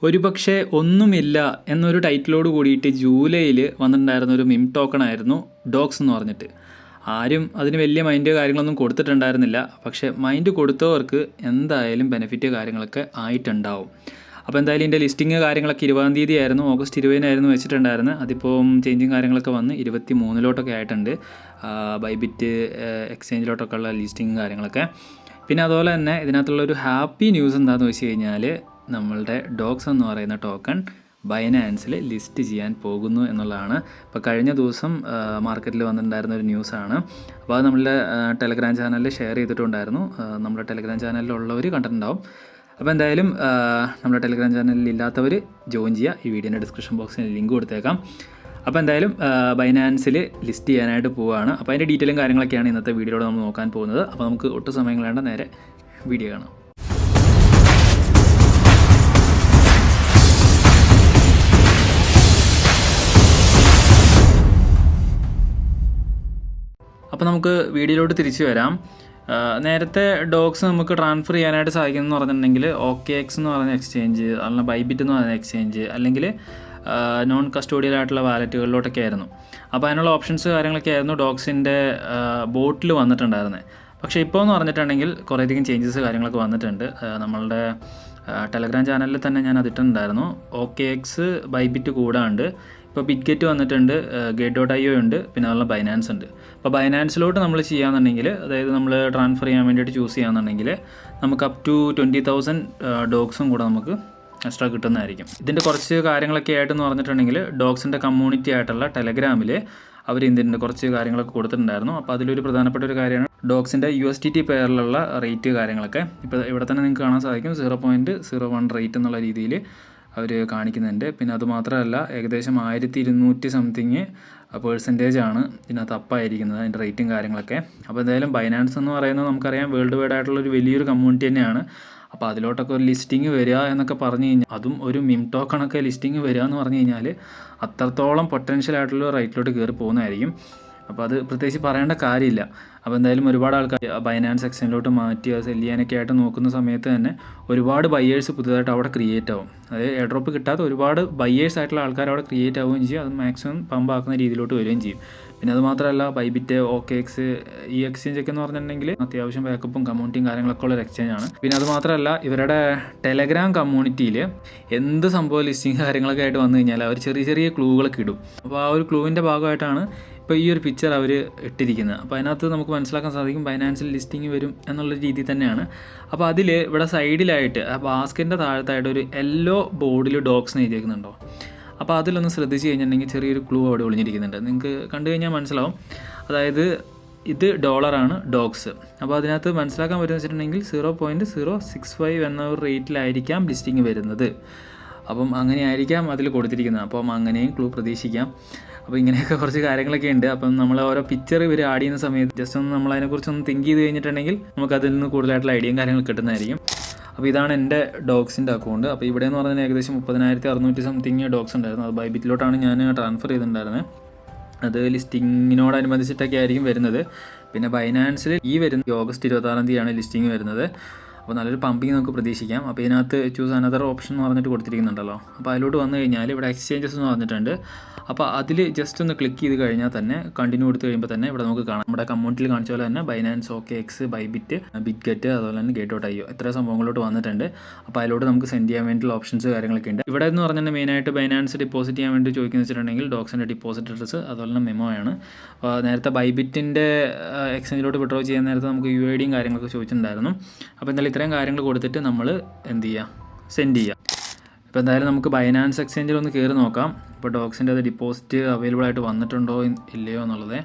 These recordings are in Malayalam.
ഒരുപക്ഷെ ഒന്നുമില്ല എന്നൊരു ടൈറ്റിലോട് കൂടിയിട്ട് ജൂലൈയിൽ വന്നിട്ടുണ്ടായിരുന്ന ഒരു മിം ടോക്കൺ ആയിരുന്നു ഡോക്സ് എന്ന് പറഞ്ഞിട്ട്. ആരും അതിന് വലിയ മൈൻഡ് കാര്യങ്ങളൊന്നും കൊടുത്തിട്ടുണ്ടായിരുന്നില്ല. പക്ഷേ മൈൻഡ് കൊടുത്തവർക്ക് എന്തായാലും ബെനിഫിറ്റ് കാര്യങ്ങളൊക്കെ ആയിട്ടുണ്ടാവും. അപ്പോൾ എന്തായാലും ഇതിൻ്റെ ലിസ്റ്റിംഗ് കാര്യങ്ങളൊക്കെ 20-ാം തീയതി ആയിരുന്നു, ഓഗസ്റ്റ് 20-നായിരുന്നു വെച്ചിട്ടുണ്ടായിരുന്നത്. അതിപ്പോൾ ചേഞ്ചും കാര്യങ്ങളൊക്കെ വന്ന് 23-ലോട്ടൊക്കെ ആയിട്ടുണ്ട്. ബൈബിറ്റ് എക്സ്ചേഞ്ചിലോട്ടൊക്കെ ഉള്ള ലിസ്റ്റിംഗ് കാര്യങ്ങളൊക്കെ. പിന്നെ അതുപോലെ തന്നെ ഇതിനകത്തുള്ളൊരു ഹാപ്പി ന്യൂസ് എന്താണെന്ന് വെച്ച് കഴിഞ്ഞാൽ നമ്മളുടെ ഡോക്സ് എന്ന് പറയുന്ന ടോക്കൺ ബൈനാൻസിൽ ലിസ്റ്റ് ചെയ്യാൻ പോകുന്നു എന്നുള്ളതാണ്. ഇപ്പോൾ കഴിഞ്ഞ ദിവസം മാർക്കറ്റിൽ വന്നിട്ടുണ്ടായിരുന്ന ഒരു ന്യൂസാണ്. അപ്പോൾ അത് നമ്മളുടെ ടെലഗ്രാം ചാനലിൽ ഷെയർ ചെയ്തിട്ടുണ്ടായിരുന്നു. നമ്മുടെ ടെലഗ്രാം ചാനലിലുള്ളവർ കണ്ടിട്ടുണ്ടാവും. അപ്പോൾ എന്തായാലും നമ്മുടെ ടെലഗ്രാം ചാനലിൽ ഇല്ലാത്തവർ ജോയിൻ ചെയ്യുക. ഈ വീഡിയോൻ്റെ ഡിസ്ക്രിപ്ഷൻ ബോക്സിൽ ലിങ്ക് കൊടുത്തേക്കാം. അപ്പോൾ എന്തായാലും ബൈനാൻസിൽ ലിസ്റ്റ് ചെയ്യാനായിട്ട് പോവുകയാണ്. അപ്പോൾ അതിൻ്റെ ഡീറ്റെയിലും കാര്യങ്ങളൊക്കെയാണ് ഇന്നത്തെ വീഡിയോയിൽ നമ്മൾ നോക്കാൻ പോകുന്നത്. അപ്പോൾ നമുക്ക് ഒട്ടും സമയം കളയേണ്ട നേരെ വീഡിയോ കാണാം. അപ്പോൾ നമുക്ക് വീഡിയോയിലോട്ട് തിരിച്ചു വരാം. നേരത്തെ ഡോക്സ് നമുക്ക് ട്രാൻസ്ഫർ ചെയ്യാനായിട്ട് സാധിക്കുമെന്ന് പറഞ്ഞിട്ടുണ്ടെങ്കിൽ OKX എന്ന് പറയുന്ന എക്സ്ചേഞ്ച്, അല്ലെങ്കിൽ ബൈബിറ്റ് എന്ന് പറയുന്ന എക്സ്ചേഞ്ച്, അല്ലെങ്കിൽ നോൺ കസ്റ്റോഡിയൽ ആയിട്ടുള്ള വാലറ്റുകളിലോട്ടൊക്കെ ആയിരുന്നു. അപ്പോൾ അതിനുള്ള ഓപ്ഷൻസ് കാര്യങ്ങളൊക്കെ ആയിരുന്നു ഡോക്സിൻ്റെ ബോട്ടിൽ വന്നിട്ടുണ്ടായിരുന്നത്. പക്ഷേ ഇപ്പോൾ എന്ന് പറഞ്ഞിട്ടുണ്ടെങ്കിൽ കുറേയധികം ചേഞ്ചസ് കാര്യങ്ങളൊക്കെ വന്നിട്ടുണ്ട്. നമ്മളുടെ ടെലഗ്രാം ചാനലിൽ തന്നെ ഞാൻ അതിട്ടുണ്ടായിരുന്നു. OKX ബൈബിറ്റ് കൂടാണ്ട് ഇപ്പോൾ ബിറ്റ്ഗെറ്റ് വന്നിട്ടുണ്ട്, Gate.io ഉണ്ട്, പിന്നെ അതുപോലെ ബൈനാൻസ് ഉണ്ട്. അപ്പോൾ ബൈനാൻസിലോട്ട് നമ്മൾ ചെയ്യാന്നുണ്ടെങ്കിൽ, അതായത് നമ്മൾ ട്രാൻസ്ഫർ ചെയ്യാൻ വേണ്ടിയിട്ട് ചൂസ് ചെയ്യാന്നുണ്ടെങ്കിൽ നമുക്ക് അപ് ടു 20,000 ഡോക്സും കൂടെ നമുക്ക് എക്സ്ട്രാ കിട്ടുന്നതായിരിക്കും. ഇതിൻ്റെ കുറച്ച് കാര്യങ്ങളൊക്കെ ആയിട്ടെന്ന് പറഞ്ഞിട്ടുണ്ടെങ്കിൽ ഡോക്സിൻ്റെ കമ്മ്യൂണിറ്റി ആയിട്ടുള്ള ടെലഗ്രാമിൽ അവർ ഇതിൻ്റെ കുറച്ച് കാര്യങ്ങളൊക്കെ കൊടുത്തിട്ടുണ്ടായിരുന്നു. അപ്പോൾ അതിലൊരു പ്രധാനപ്പെട്ട ഒരു കാര്യമാണ് ഡോക്സിൻ്റെ USDT പെയറിലുള്ള റേറ്റ് കാര്യങ്ങളൊക്കെ. ഇപ്പോൾ ഇവിടെ തന്നെ നിങ്ങൾക്ക് കാണാൻ സാധിക്കും 0.01 റേറ്റ് എന്നുള്ള രീതിയിൽ അവർ കാണിക്കുന്നുണ്ട്. പിന്നെ അതുമാത്രമല്ല, ഏകദേശം 1200 സംതിങ് % ഇതിനകത്ത് അപ്പായിരിക്കുന്നത് അതിൻ്റെ റേറ്റും കാര്യങ്ങളൊക്കെ. അപ്പോൾ എന്തായാലും ബൈനാൻസ് എന്ന് പറയുന്നത് നമുക്കറിയാം വേൾഡ് വൈഡ് ആയിട്ടുള്ളൊരു വലിയൊരു കമ്മ്യൂണിറ്റി തന്നെയാണ്. അപ്പോൾ അതിലോട്ടൊക്കെ ഒരു ലിസ്റ്റിംഗ് വരിക എന്നൊക്കെ പറഞ്ഞു കഴിഞ്ഞാൽ, അതും ഒരു മിം ടോക്കണൊക്കെ ലിസ്റ്റിംഗ് വരിക എന്ന് പറഞ്ഞു കഴിഞ്ഞാൽ അത്രത്തോളം പൊട്ടൻഷ്യൽ ആയിട്ടുള്ള റേറ്റിലോട്ട് കയറി പോകുന്നതായിരിക്കും. അപ്പോൾ അത് പ്രത്യേകിച്ച് പറയേണ്ട കാര്യമില്ല. അപ്പോൾ എന്തായാലും ഒരുപാട് ആൾക്കാർ ബൈനാൻസ് എക്സ്ചേഞ്ചിലോട്ട് മാറ്റി അത് സെല് ചെയ്യാനൊക്കെ ആയിട്ട് നോക്കുന്ന സമയത്ത് തന്നെ ഒരുപാട് ബയ്യേഴ്സ് പുതുതായിട്ട് അവിടെ ക്രിയേറ്റ് ആവും. അതായത് എയർ ഡ്രോപ്പ് കിട്ടാത്ത ഒരുപാട് ബയ്യേഴ്സ് ആയിട്ടുള്ള ആൾക്കാർ അവിടെ ക്രിയേറ്റ് ആവുകയും ചെയ്യും. അത് മാക്സിമം പമ്പാക്കുന്ന രീതിയിലോട്ട് വരികയും ചെയ്യും. പിന്നെ അതുമാത്രമല്ല, ബൈബിറ്റ്, OKX ഈ എക്സ്ചേഞ്ചൊക്കെ എന്ന് പറഞ്ഞിട്ടുണ്ടെങ്കിൽ അത്യാവശ്യം ബാക്കപ്പും കമ്മ്യൂണിറ്റിയും കാര്യങ്ങളൊക്കെ ഉള്ളൊരു എക്സ്ചേഞ്ചാണ്. പിന്നെ അതുമാത്രമല്ല, ഇവരുടെ ടെലഗ്രാം കമ്മ്യൂണിറ്റിയിൽ എന്ത് സംഭവം ലിസ്റ്റിംഗ് കാര്യങ്ങളൊക്കെ ആയിട്ട് വന്നു കഴിഞ്ഞാൽ അവർ ചെറിയ ചെറിയ ക്ലൂകളൊക്കെ ഇടും. അപ്പോൾ ആ ഒരു ക്ലൂവിൻ്റെ ഭാഗമായിട്ടാണ് ഇപ്പോൾ ഈ ഒരു പിക്ചർ അവർ ഇട്ടിരിക്കുന്നത്. അപ്പോൾ അതിനകത്ത് നമുക്ക് മനസ്സിലാക്കാൻ സാധിക്കും ബൈനാൻസിൽ ലിസ്റ്റിംഗ് വരും എന്നുള്ള രീതി തന്നെയാണ്. അപ്പോൾ അതിൽ ഇവിടെ സൈഡിലായിട്ട് ആ ബാസ്കറ്റിൻ്റെ താഴത്തായിട്ട് ഒരു യെല്ലോ ബോർഡിൽ ഡോക്സ് എഴുതിയേക്കുന്നുണ്ടോ? അപ്പോൾ അതിലൊന്ന് ശ്രദ്ധിച്ച് കഴിഞ്ഞിട്ടുണ്ടെങ്കിൽ ചെറിയൊരു ക്ലൂ അവിടെ ഒളിഞ്ഞിരിക്കുന്നുണ്ട്. നിങ്ങൾക്ക് കണ്ടു കഴിഞ്ഞാൽ മനസ്സിലാവും. അതായത് ഇത് ഡോളറാണ് ഡോക്സ്. അപ്പോൾ അതിനകത്ത് മനസ്സിലാക്കാൻ പറ്റുമെന്ന് വെച്ചിട്ടുണ്ടെങ്കിൽ 0.065 എന്ന ഒരു റേറ്റിലായിരിക്കാം ലിസ്റ്റിംഗ് വരുന്നത്. അപ്പം അങ്ങനെയായിരിക്കാം അതിൽ കൊടുത്തിരിക്കുന്നത്. അപ്പം അങ്ങനെയും ക്ലൂ പ്രതീക്ഷിക്കാം. അപ്പോൾ ഇങ്ങനെയൊക്കെ കുറച്ച് കാര്യങ്ങളൊക്കെ ഉണ്ട്. അപ്പം നമ്മൾ ഓരോ പിക്ചർ ഇവർ ആഡ് ചെയ്യുന്ന സമയത്ത് ജസ്റ്റ് ഒന്ന് നമ്മൾ അതിനെക്കുറിച്ചൊന്ന് തിങ്ക് ചെയ്ത് കഴിഞ്ഞിട്ടുണ്ടെങ്കിൽ നമുക്ക് അതിൽ നിന്ന് കൂടുതലായിട്ടുള്ള ഐഡിയയും കാര്യങ്ങൾ കിട്ടുന്നതായിരിക്കും. അപ്പോൾ ഇതാണ് എൻ്റെ ഡോക്സിൻ്റെ അക്കൗണ്ട്. അപ്പോൾ ഇവിടെ എന്ന് പറഞ്ഞാൽ ഏകദേശം 30,600 സംതിങ് ഡോക്സ് ഉണ്ടായിരുന്നു. അത് ബൈബിറ്റിലോട്ടാണ് ഞാൻ ട്രാൻസ്ഫർ ചെയ്തിട്ടുണ്ടായിരുന്നത്. അത് ലിസ്റ്റിങ്ങിനോടനുബന്ധിച്ചിട്ടൊക്കെ ആയിരിക്കും വരുന്നത്. പിന്നെ ബൈനാൻസിൽ ഈ വരുന്ന ഓഗസ്റ്റ് 26-ാം തീയതിയാണ് ലിസ്റ്റിംഗ് വരുന്നത്. അപ്പോൾ നല്ലൊരു പമ്പിങ് നമുക്ക് പ്രതീക്ഷിക്കാം. അപ്പോൾ ഇതിനകത്ത് ചൂസ് അനദർ ഓപ്ഷൻ എന്ന് പറഞ്ഞിട്ട് കൊടുത്തിരിക്കുന്നുണ്ടല്ലോ. അപ്പോൾ അതിലോട്ട് വന്നു കഴിഞ്ഞാൽ ഇവിടെ എക്സ്ചേഞ്ചസ് എന്ന് പറഞ്ഞിട്ടുണ്ട്. അപ്പോൾ അതിൽ ജസ്റ്റ് ഒന്ന് ക്ലിക്ക് ചെയ്ത് കഴിഞ്ഞാൽ തന്നെ കണ്ടിന്യൂ കൊടുത്ത് കഴിയുമ്പോൾ തന്നെ ഇവിടെ നമുക്ക് കാണാം നമ്മുടെ കമ്മ്യൂണിറ്റിയിൽ കാണിച്ച പോലെ തന്നെ ബൈനാൻസ്, OKX, ബൈബിറ്റ്, ബിറ്റ്ഗെറ്റ്, അതുപോലെ തന്നെ Gate.io ഇത്ര സംഭവങ്ങളോട്ട് വന്നിട്ടുണ്ട്. അപ്പോൾ അതിലോട്ട് നമുക്ക് സെൻഡ് ചെയ്യാൻ വേണ്ടിയുള്ള ഓപ്ഷൻസ് കാര്യങ്ങളൊക്കെ ഉണ്ട്. ഇവിടെ എന്ന് പറഞ്ഞാൽ മെയിനായിട്ട് ബൈനാൻസ് ഡിപ്പോസിറ്റ് ചെയ്യാൻ വേണ്ടി ചോദിക്കുന്നത് വെച്ചിട്ടുണ്ടെങ്കിൽ ഡോക്സിൻ്റെ ഡിപ്പോസിറ്റ് അഡ്രസ്സ്, അതുപോലെ തന്നെ മെമോ ആണ്. നേരത്തെ ബൈബിറ്റിൻ്റെ എക്സ്ചേഞ്ചിലോട്ട് വിഡ്രോ ചെയ്യാൻ നേരത്തെ നമുക്ക് UID കാര്യങ്ങളൊക്കെ ചോദിച്ചിട്ടുണ്ടായിരുന്നു. അപ്പോൾ എന്തായാലും ഇത്രയും കാര്യങ്ങൾ കൊടുത്തിട്ട് നമ്മൾ എന്ത് ചെയ്യുക, സെൻഡ് ചെയ്യുക. ഇപ്പോൾ എന്തായാലും നമുക്ക് ബൈനാൻസ് എക്സ്ചേഞ്ചിൽ ഒന്ന് കയറി നോക്കാം. ഇപ്പോൾ ഡോക്സിൻ്റെ അത് ഡിപ്പോസിറ്റ് അവൈലബിൾ ആയിട്ട് വന്നിട്ടുണ്ടോ ഇല്ലയോ എന്നുള്ളത്.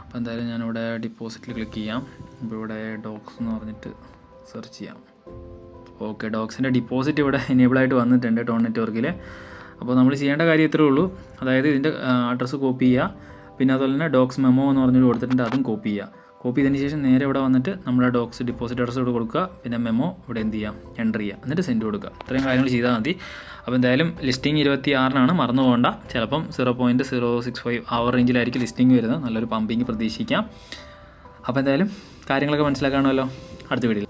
അപ്പോൾ എന്തായാലും ഞാനിവിടെ ഡിപ്പോസിറ്റിൽ ക്ലിക്ക് ചെയ്യാം. ഇപ്പോൾ ഇവിടെ ഡോക്സ് എന്ന് പറഞ്ഞിട്ട് സെർച്ച് ചെയ്യാം. ഓക്കെ, ഡോക്സിൻ്റെ ഡിപ്പോസിറ്റ് ഇവിടെ എനേബിൾ ആയിട്ട് വന്നിട്ടുണ്ട് ടോൺ നെറ്റ്വർക്കിൽ. അപ്പോൾ നമ്മൾ ചെയ്യേണ്ട കാര്യം ഇത്രയേ ഉള്ളൂ. അതായത് ഇതിൻ്റെ അഡ്രസ്സ് കോപ്പി ചെയ്യുക. പിന്നെ അതുപോലെ തന്നെ ഡോക്സ് മെമോ എന്ന് പറഞ്ഞിട്ട് കൊടുത്തിട്ടുണ്ട്, അതും കോപ്പി ചെയ്യുക. കോപ്പി ചെയ്തതിന് ശേഷം നേരെ ഇവിടെ വന്നിട്ട് നമ്മുടെ ഡോക്സ് ഡിപ്പോസിറ്റ് അഡ്രസ്സ് ഇവിടെ കൊടുക്കുക. പിന്നെ മെമോ ഇവിടെ എന്ത് ചെയ്യാം, എൻ്റർ ചെയ്യുക, എന്നിട്ട് സെൻഡ് കൊടുക്കുക. ഇത്രയും കാര്യങ്ങൾ ചെയ്താൽ മതി. അപ്പോൾ എന്തായാലും ലിസ്റ്റിംഗ് 26-നാണ്, മറന്നു പോകണ്ട. ചിലപ്പം 0.065 ആ റേഞ്ചിലായിരിക്കും ലിസ്റ്റിംഗ് വരുന്നത്. നല്ലൊരു പമ്പിങ് പ്രതീക്ഷിക്കാം. അപ്പോൾ എന്തായാലും കാര്യങ്ങളൊക്കെ മനസ്സിലാക്കാണല്ലോ. അടുത്ത വീഡിയോയിൽ